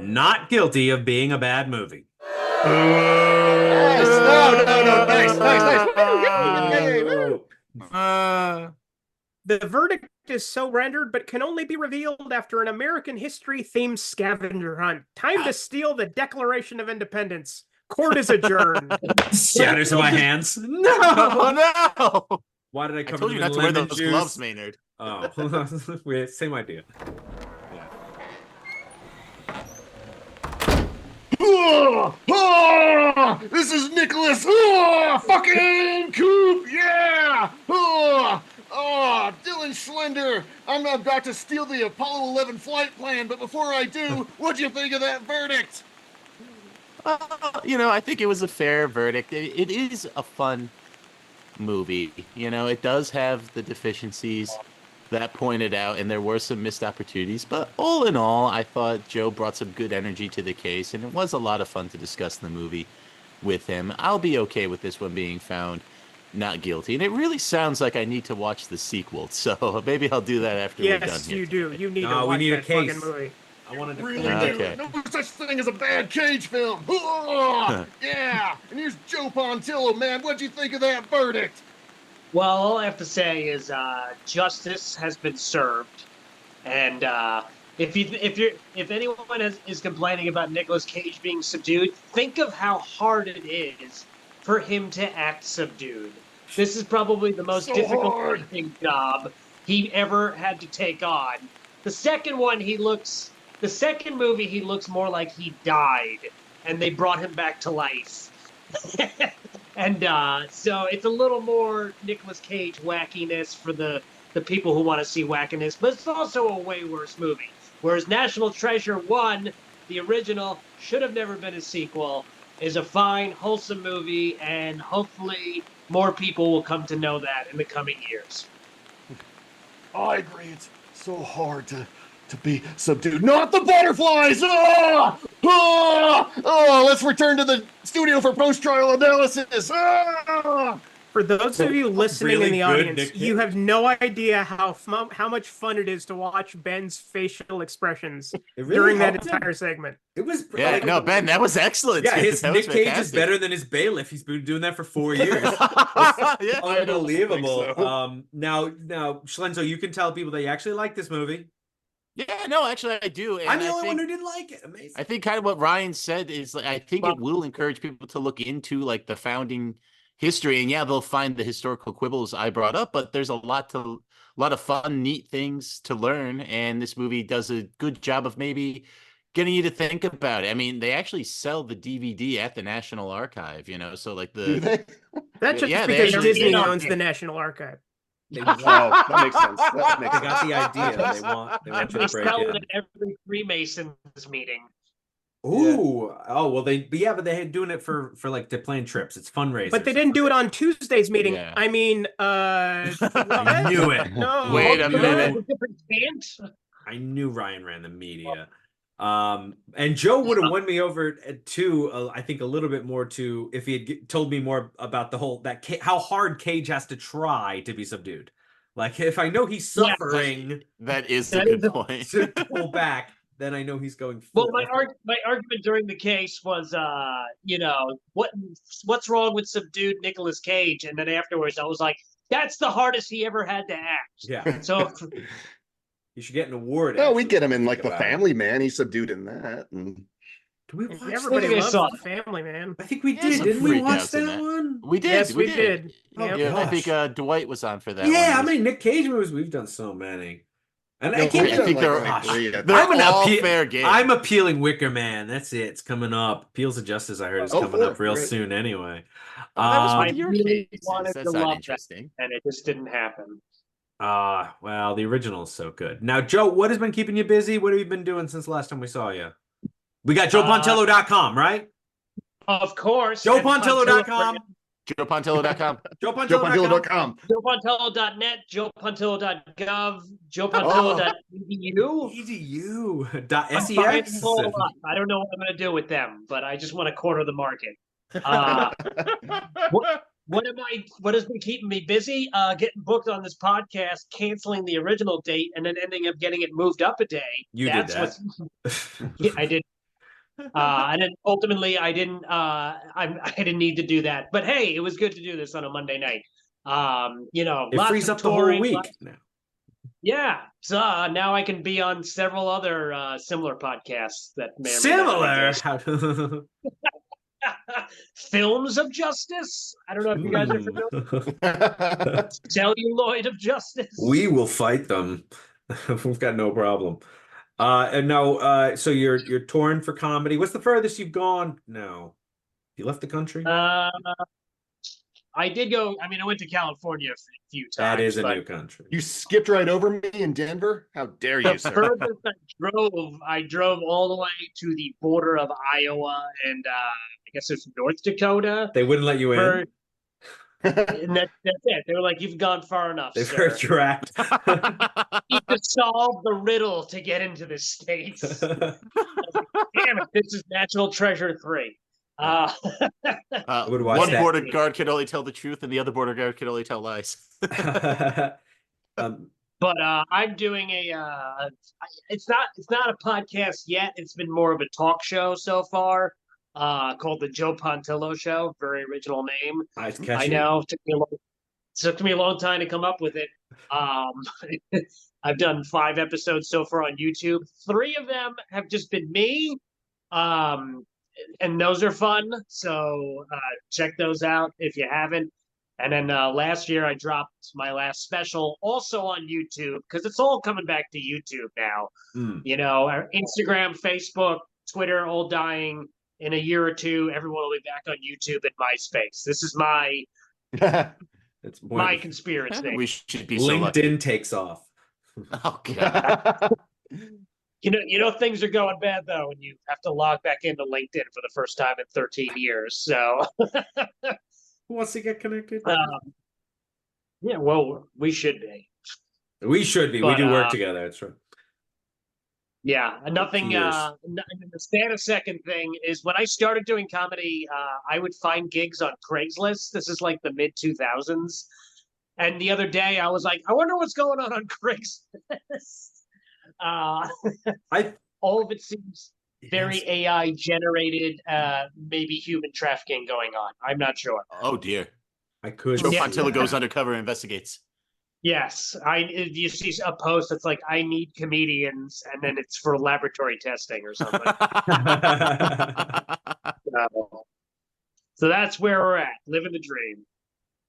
not guilty of being a bad movie. Yes. No. Nice. The verdict is so rendered, but can only be revealed after an American history-themed scavenger hunt. Time to steal the Declaration of Independence. Court is adjourned. Shatters in my hands. No. Why did I I cover told you them not in to wear lemon those juice? gloves, Maynard. Oh, weird. Same idea. This is Nicholas. Fucking Coop. Yeah. Dylan Schlender. I'm about to steal the Apollo 11 flight plan, but before I do, what'd you think of that verdict? I think it was a fair verdict. It is a fun movie. It does have the deficiencies that pointed out, and there were some missed opportunities. But all in all, I thought Joe brought some good energy to the case, and it was a lot of fun to discuss the movie with him. I'll be okay with this one being found not guilty. And it really sounds like I need to watch the sequel, so maybe I'll do that after we're done Yes, here. you do. You need to No, we watch need a that fucking case. movie. I wanted to Really Okay. do. No such thing as a bad Cage film. Yeah. And here's Joe Pontillo, man. What'd you think of that verdict? Well, all I have to say is justice has been served, and if anyone is complaining about Nicolas Cage being subdued, think of how hard it is for him to act subdued. This is probably the most difficult acting job he ever had to take on. The second movie, he looks more like he died, and they brought him back to life. And so it's a little more Nicolas Cage wackiness for the people who want to see wackiness, but it's also a way worse movie. Whereas National Treasure 1, the original, should have never been a sequel, is a fine, wholesome movie, and hopefully more people will come to know that in the coming years. I agree. It's so hard to be subdued. Not the butterflies! Let's return to the studio for post-trial analysis. For those of you listening Really in the good audience, Nick you Cage. have no idea how much fun it is to watch Ben's facial expressions It really during that helped him. entire segment. It was Yeah, no, Ben, that was excellent. Yeah, his That was Nick Cage is fantastic. better than his bailiff. He's been doing that for 4 years. Yeah. Unbelievable. I don't think so. Now, Schlenzo, you can tell people that you actually like this movie. Yeah, no, actually I do. And I'm the I only think, one who didn't like it. Amazing. I think kind of what Ryan said is I think it will encourage people to look into like the founding history, and yeah, they'll find the historical quibbles I brought up, but there's a lot of fun, neat things to learn, and this movie does a good job of maybe getting you to think about it. I mean, they actually sell the DVD at the National Archive, so like Do they? That's just Yeah, they because actually Disney did. owns the National Archive. Oh, that makes sense. That makes They got sense. the idea. They want you They to break sell it in. at every Freemasons meeting. Ooh, oh well, but they had doing it for like to plan trips. It's fundraisers. But they didn't do it on Tuesday's meeting. Yeah. I mean, I knew it. No. Wait a Oh, minute. a different stance? I knew Ryan ran the media. And Joe would have won me over to I think a little bit more to if he had told me more about the whole how hard Cage has to try to be subdued. Like if I know he's Yeah. suffering that is a That good is a- point. to pull back, then I know he's going. Well, full my effort. argument during the case was, what's wrong with subdued Nicolas Cage? And then afterwards, I was like, that's the hardest he ever had to act. Yeah, So you should get an award. No, we actually, get him in like think The about it. Family Man. He's subdued in that. And Do we watch Everybody Think I loves saw the Family Man. I think we Yeah, did. some Didn't we watch freakouts in that that. one? We did. Yes, we did. did. Oh, Yep. Yeah, I gosh. think Dwight was on for that. Yeah, one. how many Nick Cage movies? We've done so many. And No, I can't we've I think done, they're, like, three, I think. they're all fair game. I'm appealing Wicker Man. That's it. It's coming up. Appeals of Justice, I heard, is coming up real Great. soon anyway. Oh, that was I one of your really cases. wanted That's to not love interesting. that, and it just didn't happen. Well, the original is so good. Now, Joe, what has been keeping you busy? What have you been doing since the last time we saw you? We got JoePontillo.com, right? Of course. JoePontillo.com. JoePontillo.com. JoePontillo.com. JoePontillo.net, JoePontillo.gov, JoePontillo.edu. Edu.sex. I don't know what I'm going to do with them, but I just want to corner the market. What has been keeping me busy? Getting booked on this podcast, canceling the original date, and then ending up getting it moved up a day. You did that. Yeah, I did. And then ultimately, I didn't need to do that. But hey, it was good to do this on a Monday night. It lots frees of up the whole touring, week now. Yeah, so now I can be on several other similar podcasts that may or may not Similar. Films of Justice. I don't know if you guys are familiar. Celluloid of Justice. We will fight them. We've got no problem. And now, so you're touring for comedy. What's the furthest you've gone? No, you left the country. I did go. I mean, I went to California a few times. That is a new country. You skipped right over me in Denver? How dare you, The sir? furthest I drove all the way to the border of Iowa and I guess it's North Dakota. They wouldn't let you in. And that's it. They were like, "You've gone far enough, They've sir. heard your act. You need to solve the riddle to get into the States." Damn it! This is National Treasure 3. Would watch one that. border guard could only tell the truth, and the other border guard could only tell lies. But I'm doing it's not a podcast yet. It's been more of a talk show so far, called the Joe Pontillo Show. Very original name. Nice I catchy. know. Took me a long time to come up with it. I've done 5 episodes so far on YouTube. 3 of them have just been me. And those are fun. So check those out if you haven't. And then last year I dropped my last special also on YouTube because it's all coming back to YouTube now. Our Instagram, Facebook, Twitter, all dying. In a year or 2, everyone will be back on YouTube and MySpace. This is my conspiracy. We should be LinkedIn so lucky. takes off. Oh god. Things are going bad though when you have to log back into LinkedIn for the first time in 13 years. So Who wants to get connected? yeah, well, we should be. We should be. But, we do work together. That's right. Yeah, nothing. The stand-a-second thing is when I started doing comedy, I would find gigs on Craigslist. This is like the mid-2000s. And the other day I was like, I wonder what's going on Craigslist. All of it seems very AI generated, maybe human trafficking going on. I'm not sure. Oh dear. I could. Joe Pontillo goes undercover and investigates. Yes, you see a post that's like, I need comedians, and then it's for laboratory testing or something. So that's where we're at, living the dream.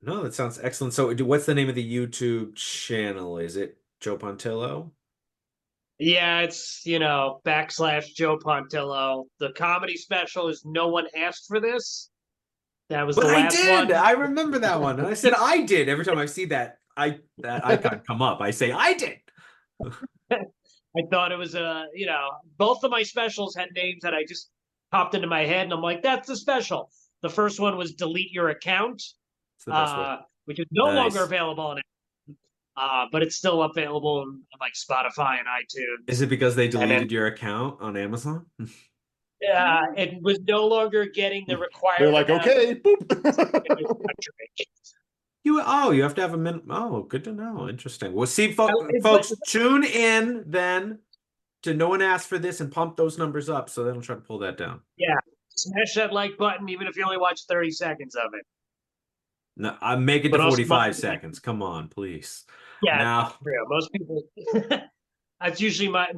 No, that sounds excellent. So what's the name of the YouTube channel? Is it Joe Pontillo? Yeah, it's, / Joe Pontillo. The comedy special is No One Asked for This. That was the last one. I did. I remember that one. And I said I did. Every time I see that icon come up, I say I did. I thought it was both of my specials had names that I just popped into my head, and I'm like, that's the special. The first one was Delete Your Account, which is no longer available on but it's still available on like Spotify and iTunes. Is it because they deleted your account on Amazon? It was no longer getting the required. They're like, okay, boop. You have to have a minute. Oh, good to know. Interesting. Well, see, folks, tune in then to No One Asked for This and pump those numbers up so they don't try to pull that down. Yeah, smash that like button even if you only watch 30 seconds of it. No, I make it to 45 seconds. Come on, please. Yeah, now, most people. That's usually my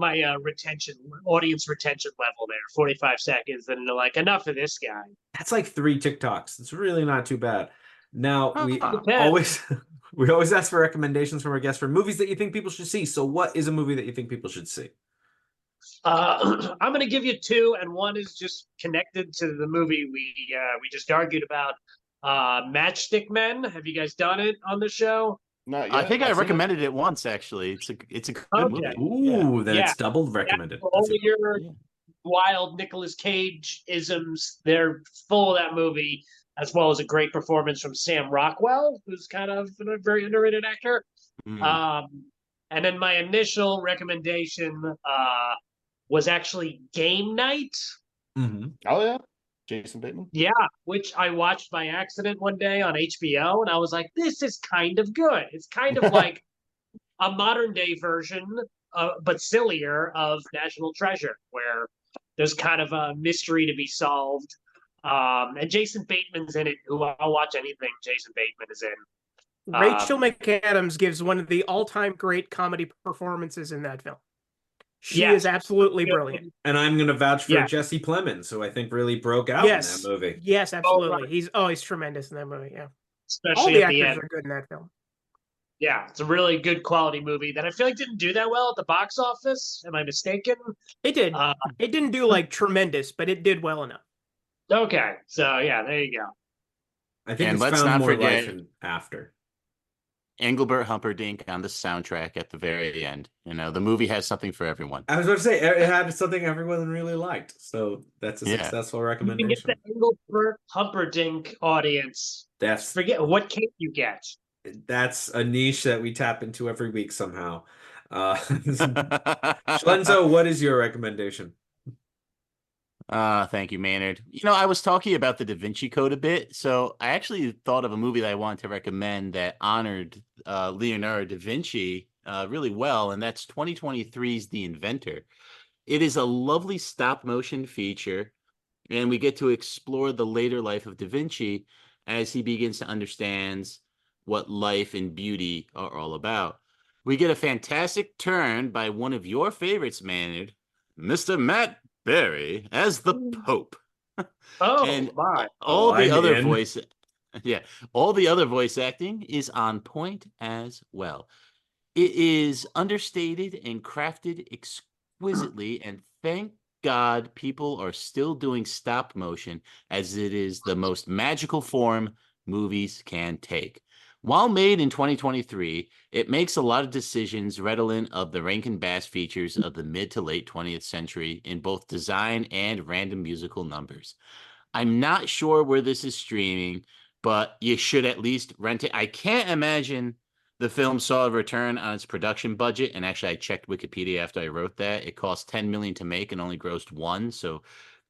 audience retention level there. 45 seconds, and they're like, enough of this guy. That's like 3 TikToks. It's really not too bad. Now we always We always ask for recommendations from our guests for movies that you think people should see. So what is a movie that you think people should see? I'm going to give you two, and one is just connected to the movie we just argued about. Matchstick Men. Have you guys done it on the show? Not yet. I think I I've seen recommended it once, actually. It's a good movie. Ooh, then Yeah. it's double recommended. For all your wild Nicolas Cage isms, they're full of that movie, as well as a great performance from Sam Rockwell, who's kind of a very underrated actor. And then my initial recommendation was actually Game Night. Mm-hmm. Oh yeah, Jason Bateman. Yeah, which I watched by accident one day on HBO, and I was like, this is kind of good. It's kind of like a modern day version, but sillier, of National Treasure, where there's kind of a mystery to be solved. And Jason Bateman's in it, who I'll watch anything Jason Bateman is in. Rachel McAdams gives one of the all-time great comedy performances in that film. She is absolutely brilliant. And I'm going to vouch for Jesse Plemons, who I think really broke out in that movie. Yes, absolutely. Oh, right. He's tremendous in that movie, yeah. Especially all the at actors the end. are good in that film. Yeah, it's a really good quality movie that I feel like didn't do that well at the box office. Am I mistaken? It did. It didn't do like tremendous, but it did well enough. Okay, so yeah, there you go. I think And it's let's found not more forget- life after. Engelbert Humperdinck on the soundtrack at the very end. You know, the movie has something for everyone. I was about to say, it had something everyone really liked. So that's a successful You can recommendation. get the Engelbert Humperdinck audience. Forget what can't you get. That's a niche that we tap into every week somehow. Schlenzo, what is your recommendation? Thank you, Maynard. You know, I was talking about the Da Vinci Code a bit, so I actually thought of a movie that I wanted to recommend that honored Leonardo da Vinci really well, and that's 2023's The Inventor. It is a lovely stop-motion feature, and we get to explore the later life of Da Vinci as he begins to understand what life and beauty are all about. We get a fantastic turn by one of your favorites, Maynard, Mr. Matt Berry as the Pope. Oh, and my. all the other in. all the other voice acting is on point as well. It is understated and crafted exquisitely, and thank God people are still doing stop motion, as it is the most magical form movies can take. While made in 2023, it makes a lot of decisions redolent of the Rankin Bass features of the mid to late 20th century in both design and random musical numbers. I'm not sure where this is streaming, but you should at least rent it. I can't imagine the film saw a return on its production budget, and actually I checked Wikipedia after I wrote that. It cost $10 million to make and only grossed $1 million, so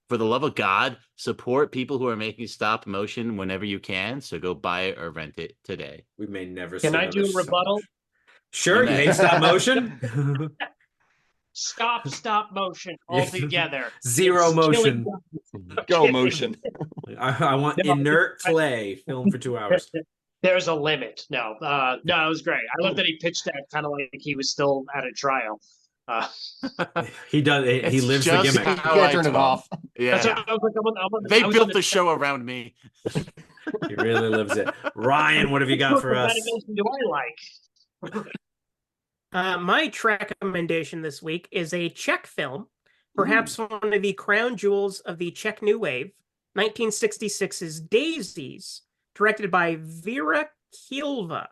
for the love of God, support people who are making stop motion whenever you can. So go buy it or rent it today. We may never. Can I do a rebuttal? Sure, you hate stop motion. Stop motion altogether. Zero It's motion. Go motion. I want inert clay film for 2 hours. There's a limit. No, it was great. I love that he pitched that kind of like he was still at a trial. He does. He lives the just gimmick. You can't turn it off. Yeah, That's what I was like, they I was built on the show around me. He really lives it. Ryan, what have you got for us? Do I like? My Trek recommendation this week is a Czech film, perhaps one of the crown jewels of the Czech New Wave, 1966's Daisies, directed by Vera Kilva.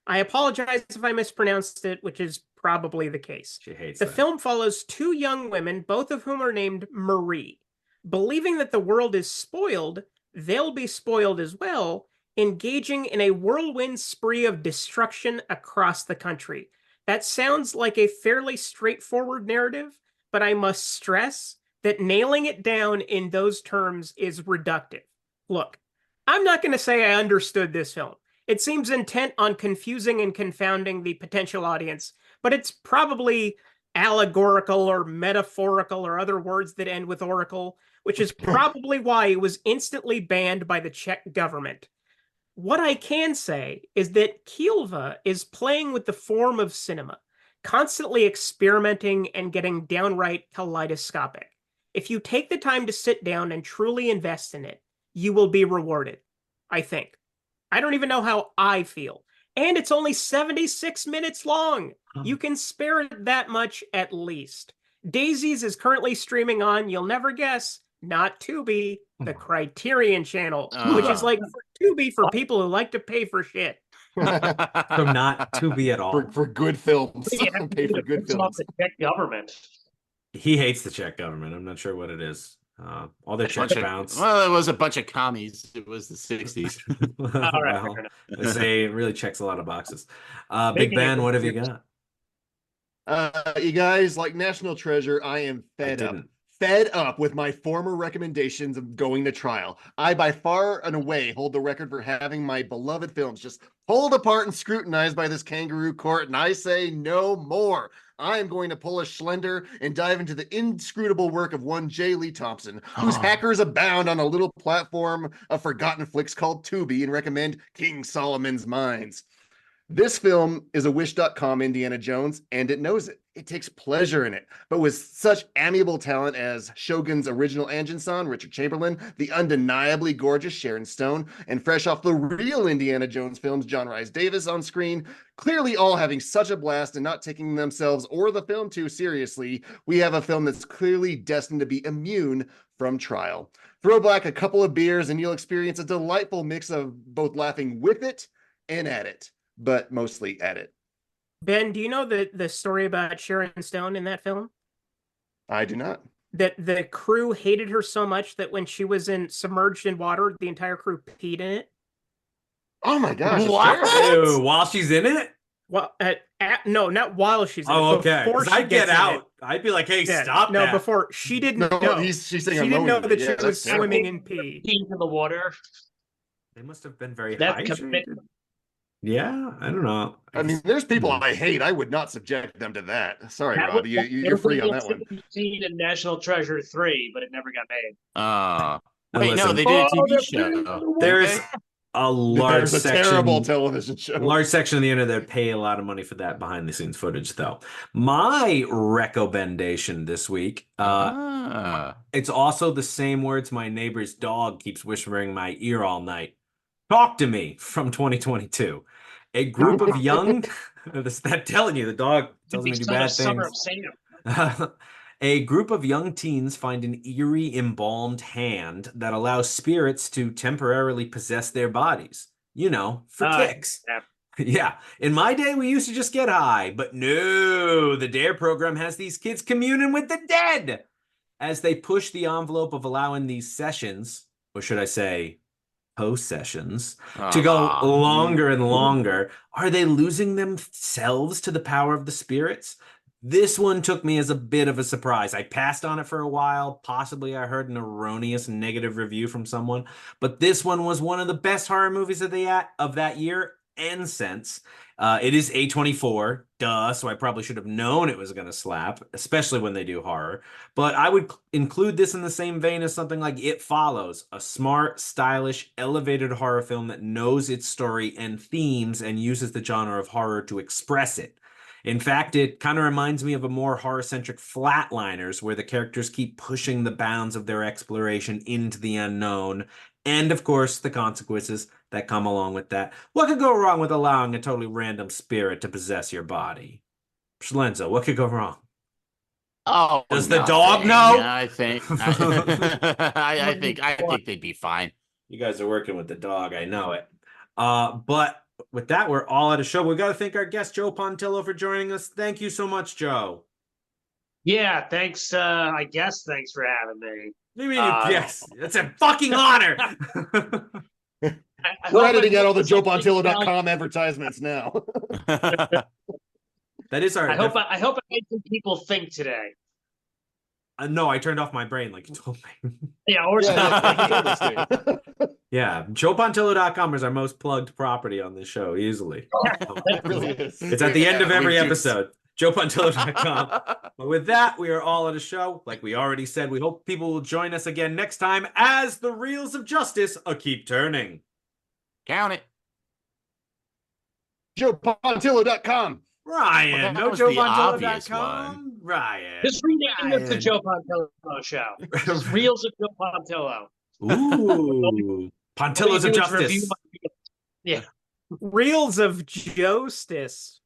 I apologize if I mispronounced it, which is probably the case. She hates The that. film follows two young women, both of whom are named Marie. Believing that the world is spoiled, they'll be spoiled as well, engaging in a whirlwind spree of destruction across the country. That sounds like a fairly straightforward narrative, but I must stress that nailing it down in those terms is reductive. Look, I'm not going to say I understood this film. It seems intent on confusing and confounding the potential audience, but it's probably allegorical or metaphorical or other words that end with oracle, which is probably why it was instantly banned by the Czech government. What I can say is that Kilva is playing with the form of cinema, constantly experimenting and getting downright kaleidoscopic. If you take the time to sit down and truly invest in it, you will be rewarded, I think. I don't even know how I feel. and it's only 76 minutes long. You can spare it that much at least. Daisies is currently streaming on, you'll never guess, not Tubi, the Criterion Channel, which is like Tubi for people who like to pay for shit. So not Tubi at all. For good films. Pay for good films. The Czech government. He hates the Czech government. I'm not sure what it is. All their Czech bounce. Well, it was a bunch of commies. It was the 60s. All right, Well, they say it really checks a lot of boxes. Big Ben, what have you got? You guys, like National Treasure, I am fed up with my former recommendations of going to trial. I, by far and away, hold the record for having my beloved films just pulled apart and scrutinized by this kangaroo court, and I say no more. I am going to pull a Schlender and dive into the inscrutable work of one J. Lee Thompson, whose hackers abound on a little platform of forgotten flicks called Tubi, and recommend King Solomon's Mines. This film is a Wish.com Indiana Jones, and it knows it. It takes pleasure in it, but with such amiable talent as Shogun's original Anjin-san, Richard Chamberlain, the undeniably gorgeous Sharon Stone, and fresh off the real Indiana Jones films, John Rhys Davis on screen, clearly all having such a blast and not taking themselves or the film too seriously, we have a film that's clearly destined to be immune from trial. Throw back a couple of beers and you'll experience a delightful mix of both laughing with it and at it, but mostly at it. Ben, do you know the story about Sharon Stone in that film? I do not. That the crew hated her so much that when she was submerged in water, the entire crew peed in it. Oh my gosh! Ew, while she's in it? Well, no, not while she's in it. Oh, okay. Before I'd get out. I'd be like, hey, stop that. No, before. She didn't know. She's saying she didn't know that she was swimming in pee. Peeing in the water. They must have been very That's hydrated. Yeah, I don't know. I mean, there's people I hate. I would not subject them to that. Sorry, Robbie, you're free on that one. Seen in National Treasure 3, but it never got made. Wait, no, they did a TV show. There's a large section, terrible television show. Large section of the internet that pay a lot of money for that behind the scenes footage, though. My recommendation this week, it's also the same words my neighbor's dog keeps whispering in my ear all night. Talk to Me from 2022. A group of young, that's telling you, the dog tells me to do bad things. A group of young teens find an eerie embalmed hand that allows spirits to temporarily possess their bodies. You know, for kicks. Yeah. In my day, we used to just get high, but no, the DARE program has these kids communing with the dead. As they push the envelope of allowing these sessions, or should I say, post-sessions, to go longer and longer, are they losing themselves to the power of the spirits? This one took me as a bit of a surprise. I passed on it for a while. Possibly I heard an erroneous negative review from someone, but this one was one of the best horror movies of that year and since. It is A24, duh, so I probably should have known it was going to slap, especially when they do horror. But I would include this in the same vein as something like It Follows, a smart, stylish, elevated horror film that knows its story and themes and uses the genre of horror to express it. In fact, it kind of reminds me of a more horror-centric Flatliners, where the characters keep pushing the bounds of their exploration into the unknown, and of course, the consequences that come along with that. What could go wrong with allowing a totally random spirit to possess your body? Schlenzo, what could go wrong? Oh, does the dog know? Yeah, I think they'd be fine. You guys are working with the dog, I know it. But with that, we're all at a show. We got to thank our guest Joe Pontillo for joining us. Thank you so much, Joe. Yeah, thanks. I guess thanks for having me. What do you mean? Yes, it's a fucking honor. We're editing out all the JoePontillo.com advertisements now. That is our. I hope I made some people think today. No, I turned off my brain like you told me. Yeah, or yeah, JoePontillo.com is our most plugged property on this show, easily. It really is. It's at the end of every episode. JoePontillo.com. But with that, we are all at a show. Like we already said, we hope people will join us again next time as the reels of justice keep turning. Count it. JoePontillo.com. Ryan, no JoePontillo.com. Ryan. Just rename it the Joe Pontillo Show. Just Reels of Joe Pontillo. Ooh. Pontillos of Justice. Yeah. Reels of Justice.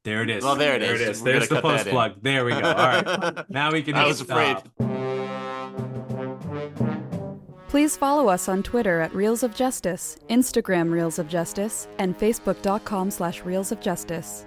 There it is. Well, there it There is. it is. We're There's the gonna cut that post in. plug. There we go. All right. Now we can I hit was afraid. stop. Please follow us on Twitter at Reels of Justice, Instagram Reels of Justice, and Facebook.com/Reels of Justice.